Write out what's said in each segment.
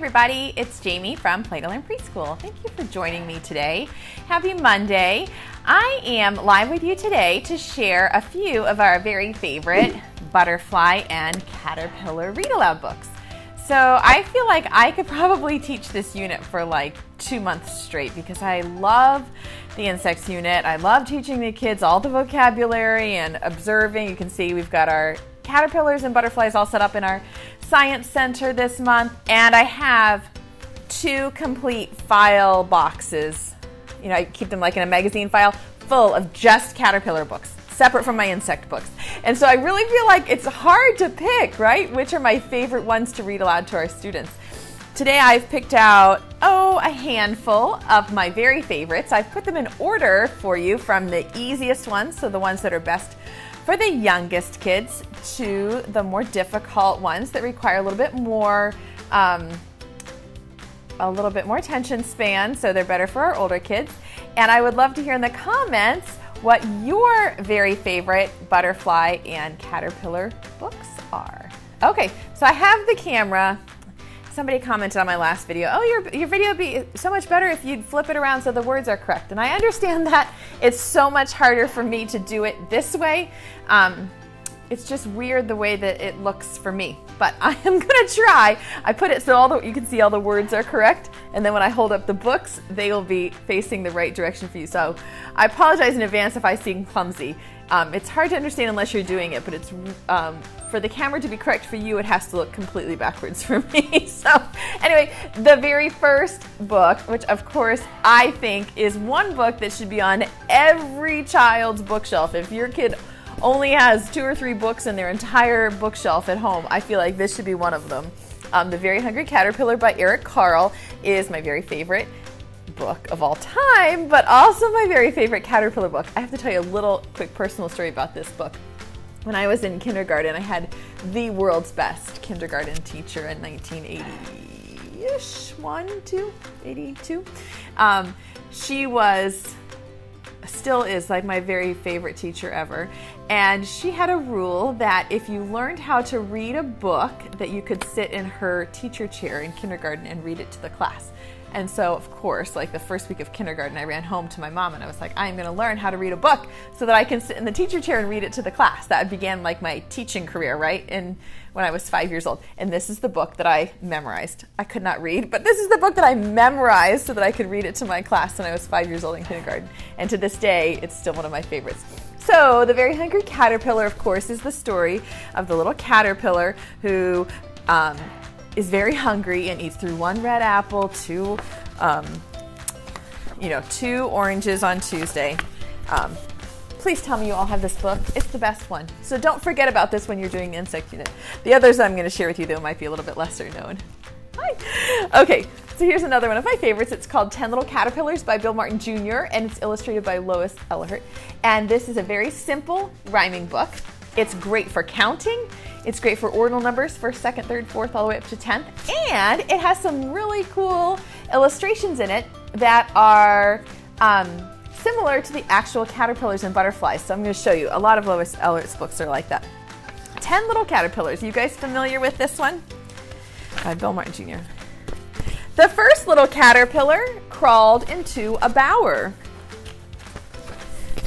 everybody, it's Jamie from Play to Learn Preschool. Thank you for joining me today. Happy Monday. I am live with you today to share a few of our very favorite butterfly and caterpillar read aloud books. So I feel like I could probably teach this unit for like 2 months straight because I love the insects unit. I love teaching the kids all the vocabulary and observing. You can see we've got our caterpillars and butterflies all set up in our science center this month, and I have 2 complete file boxes. You know, I keep them like in a magazine file full of just caterpillar books, separate from my insect books. And so I really feel like it's hard to pick, right? Which are my favorite ones to read aloud to our students. Today I've picked out, a handful of my very favorites. I've put them in order for you from the easiest ones, so the ones that are best for the youngest kids, to the more difficult ones that require a little bit more attention span, so they're better for our older kids. And I would love to hear in the comments what your very favorite butterfly and caterpillar books are. Okay, so I have the camera. Somebody commented on my last video, your video would be so much better if you'd flip it around so the words are correct. And I understand that it's so much harder for me to do it this way. It's just weird the way that it looks for me, but I am gonna try. I put it so you can see all the words are correct, and then when I hold up the books, they will be facing the right direction for you. So I apologize in advance if I seem clumsy. It's hard to understand unless you're doing it, but it's for the camera to be correct for you, it has to look completely backwards for me. So anyway, the very first book, which of course I think is one book that should be on every child's bookshelf. If your kid only has 2 or 3 books in their entire bookshelf at home, I feel like this should be one of them. The Very Hungry Caterpillar by Carle is my very favorite book of all time, but also my very favorite caterpillar book. I have to tell you a little quick personal story about this book. When I was in kindergarten, I had the world's best kindergarten teacher in 1980-ish, 82. She still is like my very favorite teacher ever. And she had a rule that if you learned how to read a book, that you could sit in her teacher chair in kindergarten and read it to the class. And so, of course, like the first week of kindergarten, I ran home to my mom and I was like, I'm going to learn how to read a book so that I can sit in the teacher chair and read it to the class. That began like my teaching career, right? And when I was 5 years old. And this is the book that I memorized. I could not read, but this is the book that I memorized so that I could read it to my class when I was 5 years old in kindergarten. And to this day, it's still one of my favorites. So, The Very Hungry Caterpillar, of course, is the story of the little caterpillar who is very hungry and eats through 1 red apple, 2 oranges on Tuesday. Please tell me you all have this book. It's the best one. So don't forget about this when you're doing the insect unit. The others I'm going to share with you, though, might be a little bit lesser known. Hi. Okay, so here's another one of my favorites. It's called 10 Little Caterpillars by Bill Martin Jr., and it's illustrated by Lois Ehlert. And this is a very simple rhyming book. It's great for counting. It's great for ordinal numbers, 1st, 2nd, 3rd, 4th, all the way up to 10th. And it has some really cool illustrations in it that are similar to the actual caterpillars and butterflies. So I'm going to show you. A lot of Lois Ehlert's books are like that. 10 Little Caterpillars. You guys familiar with this one? By Bill Martin Jr. The first little caterpillar crawled into a bower.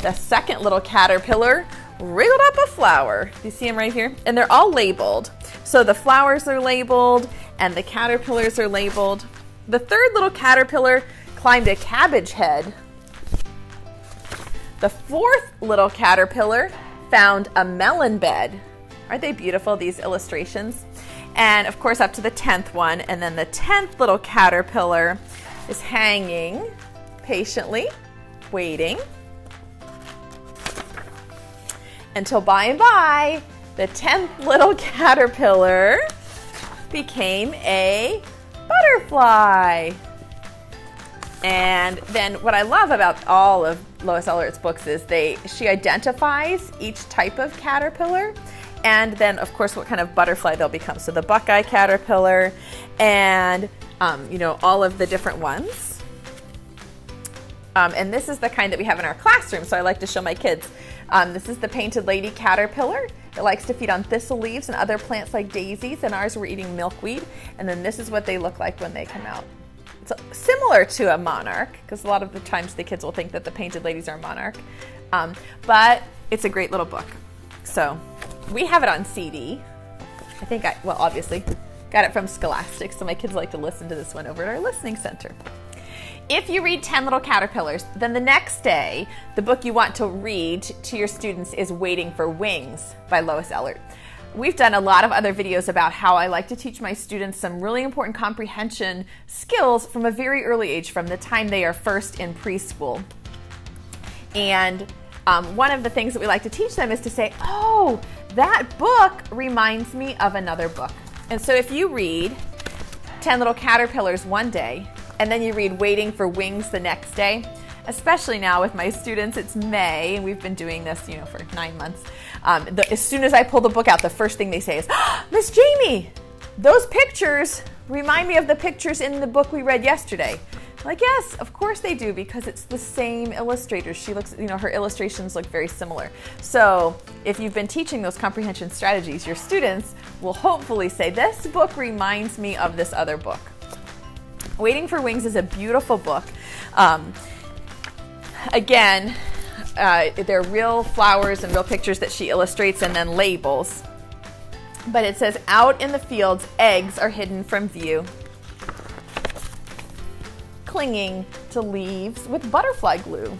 The second little caterpillar wriggled up a flower. You see them right here? And they're all labeled. So the flowers are labeled and the caterpillars are labeled. The third little caterpillar climbed a cabbage head. The fourth little caterpillar found a melon bed. Aren't they beautiful, these illustrations? And of course up to the 10th one. And then the 10th little caterpillar is hanging patiently, waiting, until by and by, the 10th little caterpillar became a butterfly. And then what I love about all of Lois Ehlert's books is she identifies each type of caterpillar and then of course what kind of butterfly they'll become. So the Buckeye caterpillar and all of the different ones. And this is the kind that we have in our classroom, so I like to show my kids. This is the Painted Lady caterpillar, It likes to feed on thistle leaves and other plants like daisies, and ours were eating milkweed. And then this is what they look like when they come out. It's similar to a monarch, because a lot of the times the kids will think that the painted ladies are monarch. But it's a great little book. So we have it on CD. I think well, obviously, got it from Scholastic, so my kids like to listen to this one over at our listening center. If you read 10 Little Caterpillars, then the next day, the book you want to read to your students is Waiting for Wings by Lois Ehlert. We've done a lot of other videos about how I like to teach my students some really important comprehension skills from a very early age, from the time they are first in preschool. And one of the things that we like to teach them is to say, oh, that book reminds me of another book. And so if you read 10 Little Caterpillars one day, and then you read Waiting for Wings the next day, especially now with my students, it's May, and we've been doing this, for 9 months. As soon as I pull the book out, the first thing they say is, Miss Jamie, those pictures remind me of the pictures in the book we read yesterday. I'm like, yes, of course they do, because it's the same illustrators. She looks, her illustrations look very similar. So if you've been teaching those comprehension strategies, your students will hopefully say, this book reminds me of this other book. Waiting for Wings is a beautiful book. Again, they're real flowers and real pictures that she illustrates and then labels. But it says, out in the fields, eggs are hidden from view, clinging to leaves with butterfly glue.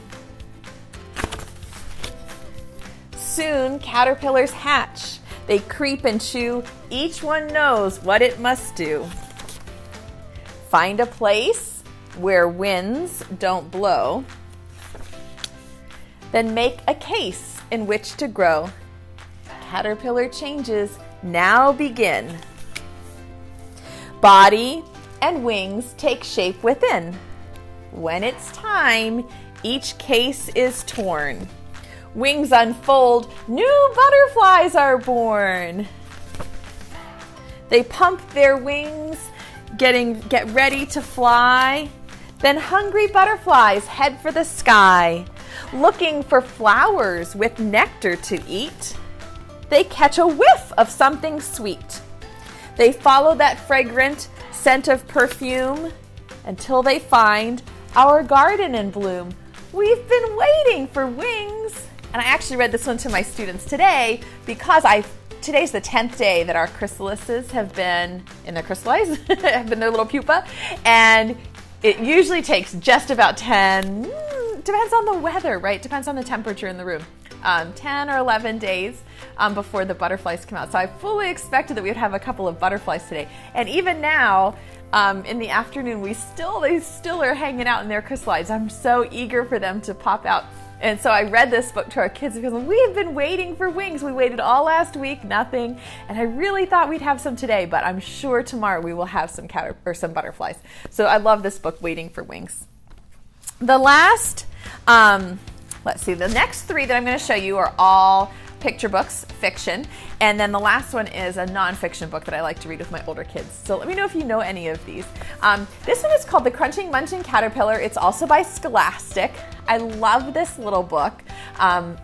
Soon, caterpillars hatch. They creep and chew. Each one knows what it must do. Find a place where winds don't blow. Then make a case in which to grow. Caterpillar changes now begin. Body and wings take shape within. When it's time, each case is torn. Wings unfold, new butterflies are born. They pump their wings, get ready to fly. Then hungry butterflies head for the sky, looking for flowers with nectar to eat. They catch a whiff of something sweet. They follow that fragrant scent of perfume until they find our garden in bloom. We've been waiting for wings. And I actually read this one to my students today because today's the 10th day that our chrysalises have been in their chrysalis, have been their little pupa. And it usually takes just about 10, depends on the weather, right? Depends on the temperature in the room. 10 or 11 days before the butterflies come out. So I fully expected that we would have a couple of butterflies today. And even now, in the afternoon, they still are hanging out in their chrysalises. I'm so eager for them to pop out. And so I read this book to our kids because we have been waiting for wings. We waited all last week, nothing. And I really thought we'd have some today, but I'm sure tomorrow we will have some butterflies. So I love this book, Waiting for Wings. The last, let's see, the next three that I'm going to show you are all picture books, fiction, and then the last one is a nonfiction book that I like to read with my older kids. So let me know if you know any of these. This one is called The Crunching Munching Caterpillar. It's also by Scholastic. I love this little book,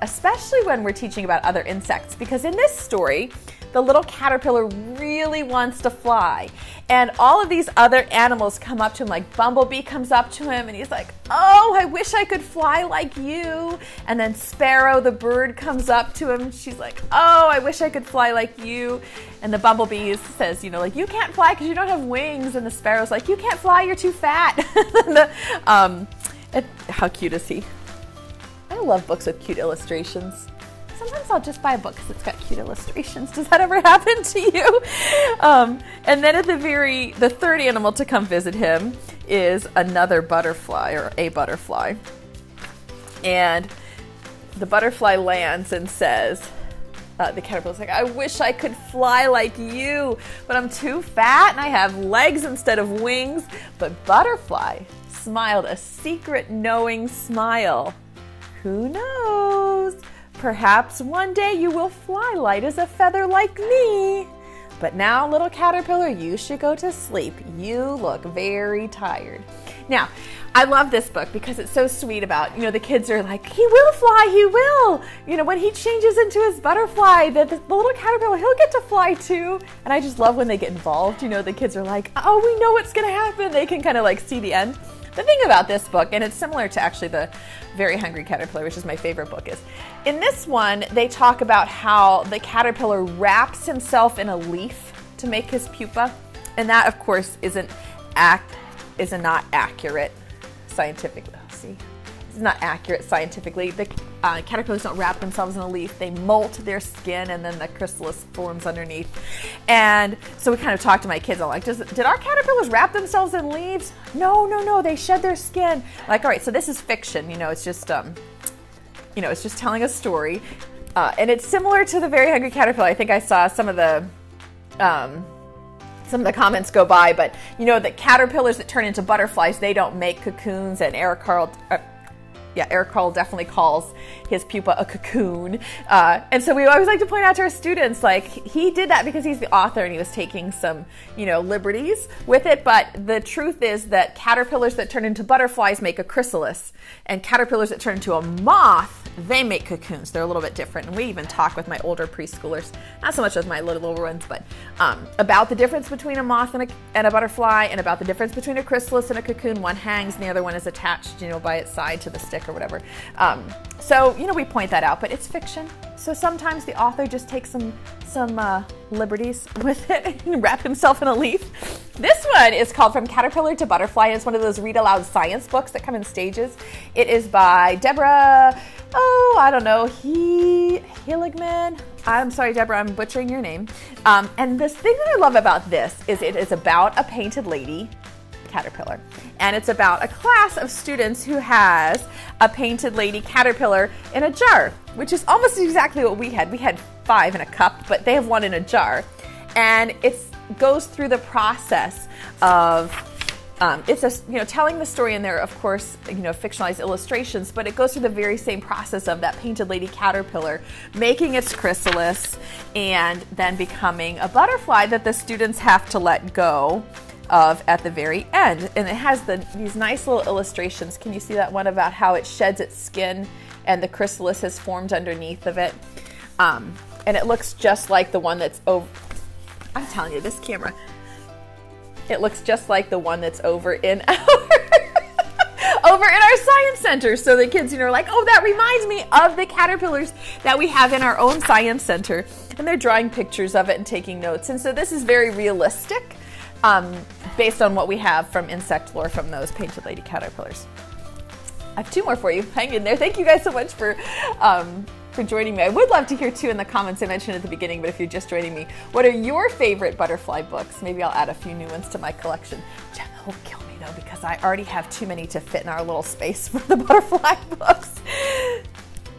especially when we're teaching about other insects, because in this story, the little caterpillar really wants to fly. And all of these other animals come up to him, like Bumblebee comes up to him and he's like, oh, I wish I could fly like you. And then Sparrow, the bird, comes up to him and she's like, oh, I wish I could fly like you. And the Bumblebee says, you can't fly because you don't have wings. And the Sparrow's like, you can't fly, you're too fat. How cute is he? I love books with cute illustrations. Sometimes I'll just buy a book because it's got cute illustrations. Does that ever happen to you? And then at the third animal to come visit him is another butterfly, or a butterfly. And the butterfly lands and says, the caterpillar's like, I wish I could fly like you, but I'm too fat and I have legs instead of wings. But Butterfly smiled a secret knowing smile. Who knows? Perhaps one day you will fly light as a feather like me. But now, little caterpillar, you should go to sleep. You look very tired. Now, I love this book because it's so sweet about, the kids are like, he will fly, he will. When he changes into his butterfly, the little caterpillar, he'll get to fly too. And I just love when they get involved. The kids are like, oh, we know what's going to happen. They can kind of like see the end. The thing about this book, and it's similar to actually the Very Hungry Caterpillar, which is my favorite book, is in this one, they talk about how the caterpillar wraps himself in a leaf to make his pupa. And that, of course, is not accurate scientifically. See, it's not accurate scientifically. The caterpillars don't wrap themselves in a leaf. They molt their skin, and then the chrysalis forms underneath. And so we kind of talked to my kids. I'm like, did our caterpillars wrap themselves in leaves? No. They shed their skin. Like, all right, so this is fiction. It's just, it's just telling a story, and it's similar to the Very Hungry Caterpillar. I think I saw some of the comments go by, but the caterpillars that turn into butterflies, they don't make cocoons, and Eric Carle definitely calls his pupa a cocoon. And so we always like to point out to our students, like, he did that because he's the author and he was taking some, liberties with it. But the truth is that caterpillars that turn into butterflies make a chrysalis, and caterpillars that turn into a moth, they make cocoons. They're a little bit different. And we even talk with my older preschoolers, not so much with my little ones, but about the difference between a moth and a butterfly, and about the difference between a chrysalis and a cocoon. One hangs and the other one is attached, by its side to the stick or whatever. So we point that out, but it's fiction. So sometimes the author just takes some liberties with it and wrap himself in a leaf. This one is called From Caterpillar to Butterfly. It's one of those read aloud science books that come in stages. It is by Deborah, Heiligman. I'm sorry, Deborah, I'm butchering your name. And this thing that I love about this is it is about a painted lady caterpillar. And it's about a class of students who has a painted lady caterpillar in a jar, which is almost exactly what we had. We had 5 in a cup, but they have 1 in a jar. And it goes through the process of, telling the story, and there are, of course, fictionalized illustrations, but it goes through the very same process of that painted lady caterpillar making its chrysalis and then becoming a butterfly that the students have to let go of at the very end. And it has these nice little illustrations. Can you see that one about how it sheds its skin and the chrysalis has formed underneath of it? And it looks just like the one that's over. I'm telling you, this camera, it looks just like the one that's over in our science center. So the kids, are like, oh, that reminds me of the caterpillars that we have in our own science center. And they're drawing pictures of it and taking notes. And so this is very realistic, based on what we have from insect lore from those painted lady caterpillars. I have 2 more for you. Hang in there. Thank you guys so much for joining me. I would love to hear too in the comments I mentioned at the beginning, but if you're just joining me, what are your favorite butterfly books? Maybe I'll add a few new ones to my collection. Jen will kill me though, because I already have too many to fit in our little space for the butterfly books.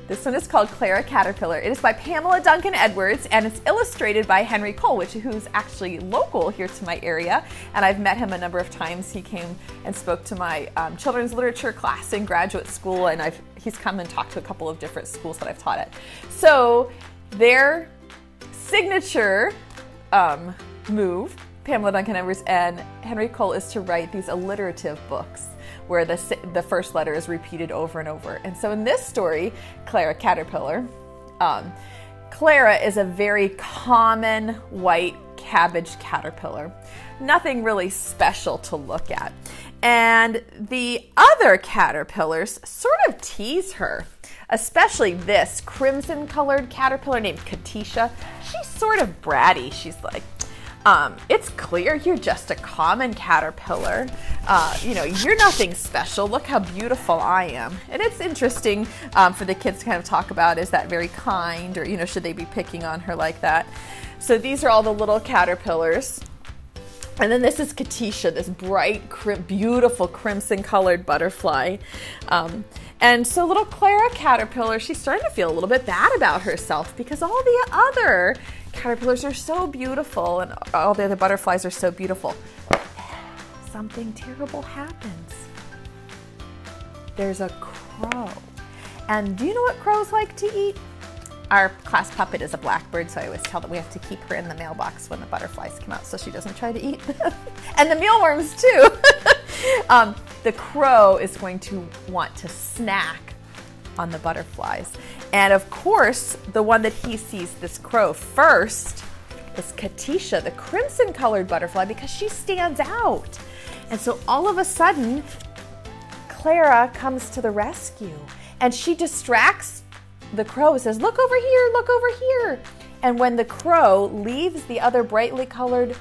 This one is called Clara Caterpillar. It is by Pamela Duncan Edwards, and it's illustrated by Henry Cole, who's actually local here to my area, and I've met him a number of times. He came and spoke to my children's literature class in graduate school, and he's come and talked to a couple of different schools that I've taught at. So their signature move, Pamela Duncan Edwards and Henry Cole, is to write these alliterative books where the first letter is repeated over and over. And so in this story, Clara Caterpillar, Clara is a very common white cabbage caterpillar. Nothing really special to look at. And the other caterpillars sort of tease her, especially this crimson-colored caterpillar named Katisha. She's sort of bratty. She's like, it's clear you're just a common caterpillar. You're nothing special. Look how beautiful I am. And it's interesting for the kids to kind of talk about, is that very kind, or, should they be picking on her like that? So these are all the little caterpillars. And then this is Katisha, this bright, beautiful crimson-colored butterfly. And so little Clara Caterpillar, she's starting to feel a little bit bad about herself because all the other caterpillars are so beautiful and all the other butterflies are so beautiful. Something terrible happens. There's a crow. And do you know what crows like to eat? Our class puppet is a blackbird, so I always tell that we have to keep her in the mailbox when the butterflies come out so she doesn't try to eat them. And the mealworms too. the crow is going to want to snack on the butterflies. And of course, the one that he sees this crow first is Katisha, the crimson colored butterfly, because she stands out. And so all of a sudden, Clara comes to the rescue and she distracts the crow and says, look over here, look over here. And when the crow leaves the other brightly colored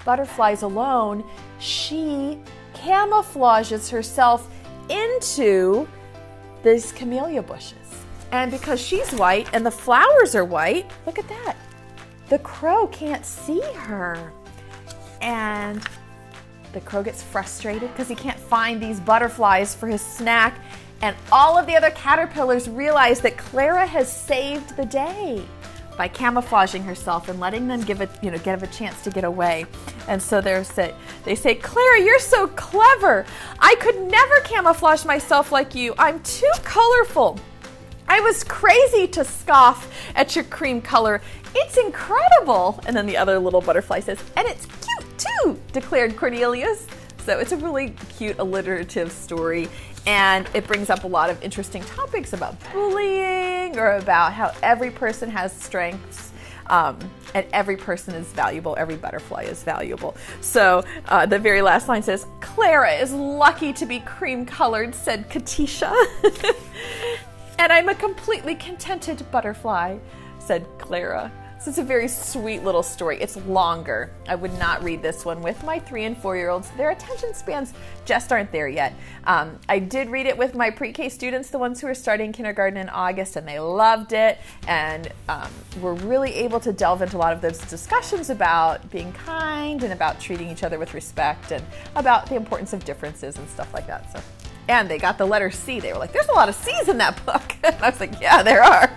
butterflies alone, she camouflages herself into these camellia bushes. And because she's white and the flowers are white, look at that, the crow can't see her. And the crow gets frustrated because he can't find these butterflies for his snack. And all of the other caterpillars realize that Clara has saved the day by camouflaging herself and letting them give a chance to get away. And so they say, Clara, you're so clever. I could never camouflage myself like you. I'm too colorful. I was crazy to scoff at your cream color. It's incredible. And then the other little butterfly says, and it's cute too, declared Cornelius. So it's a really cute alliterative story. And it brings up a lot of interesting topics about bullying or about how every person has strengths and every person is valuable. Every butterfly is valuable. So the very last line says, Clara is lucky to be cream colored, said Katisha. And I'm a completely contented butterfly, said Clara. So it's a very sweet little story. It's longer. I would not read this one with my 3- and 4-year-olds. Their attention spans just aren't there yet. I did read it with my pre-K students, the ones who are starting kindergarten in August, and they loved it. And we're really able to delve into a lot of those discussions about being kind and about treating each other with respect and about the importance of differences and stuff like that. So. And they got the letter C. They were like, there's a lot of C's in that book. And I was like, yeah, there are.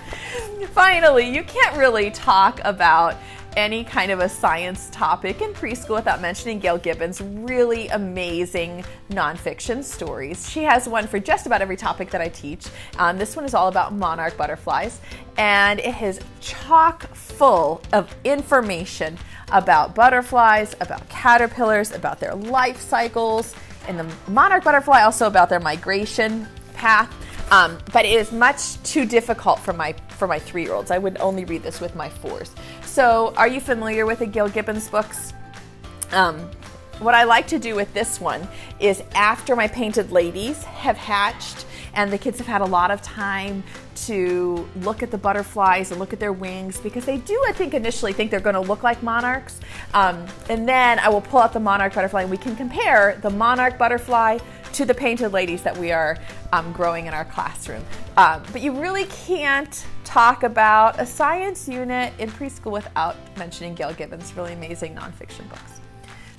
Finally, you can't really talk about any kind of a science topic in preschool without mentioning Gail Gibbons' really amazing nonfiction stories. She has one for just about every topic that I teach. This one is all about monarch butterflies, and it is chock full of information about butterflies, about caterpillars, about their life cycles, and the monarch butterfly also about their migration path. But it is much too difficult for my 3-year-olds. I would only read this with my 4s. So are you familiar with the Gail Gibbons books? What I like to do with this one is after my painted ladies have hatched and the kids have had a lot of time to look at the butterflies and look at their wings, because they do, I think, initially think they're going to look like monarchs. And then I will pull out the monarch butterfly and we can compare the monarch butterfly to the painted ladies that we are growing in our classroom. But you really can't talk about a science unit in preschool without mentioning Gail Gibbons' really amazing nonfiction books.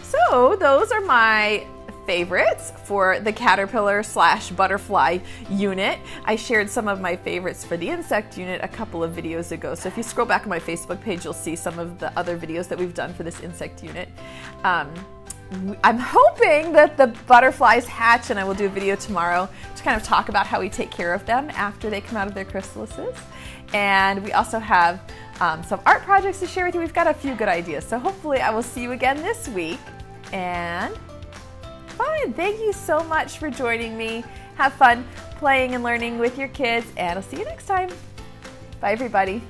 So those are my favorites for the caterpillar/butterfly unit. I shared some of my favorites for the insect unit a couple of videos ago. So if you scroll back on my Facebook page, you'll see some of the other videos that we've done for this insect unit. I'm hoping that the butterflies hatch, and I will do a video tomorrow to kind of talk about how we take care of them after they come out of their chrysalises. And we also have some art projects to share with you. We've got a few good ideas. So hopefully I will see you again this week. And fun. Thank you so much for joining me. Have fun playing and learning with your kids, and I'll see you next time. Bye, everybody.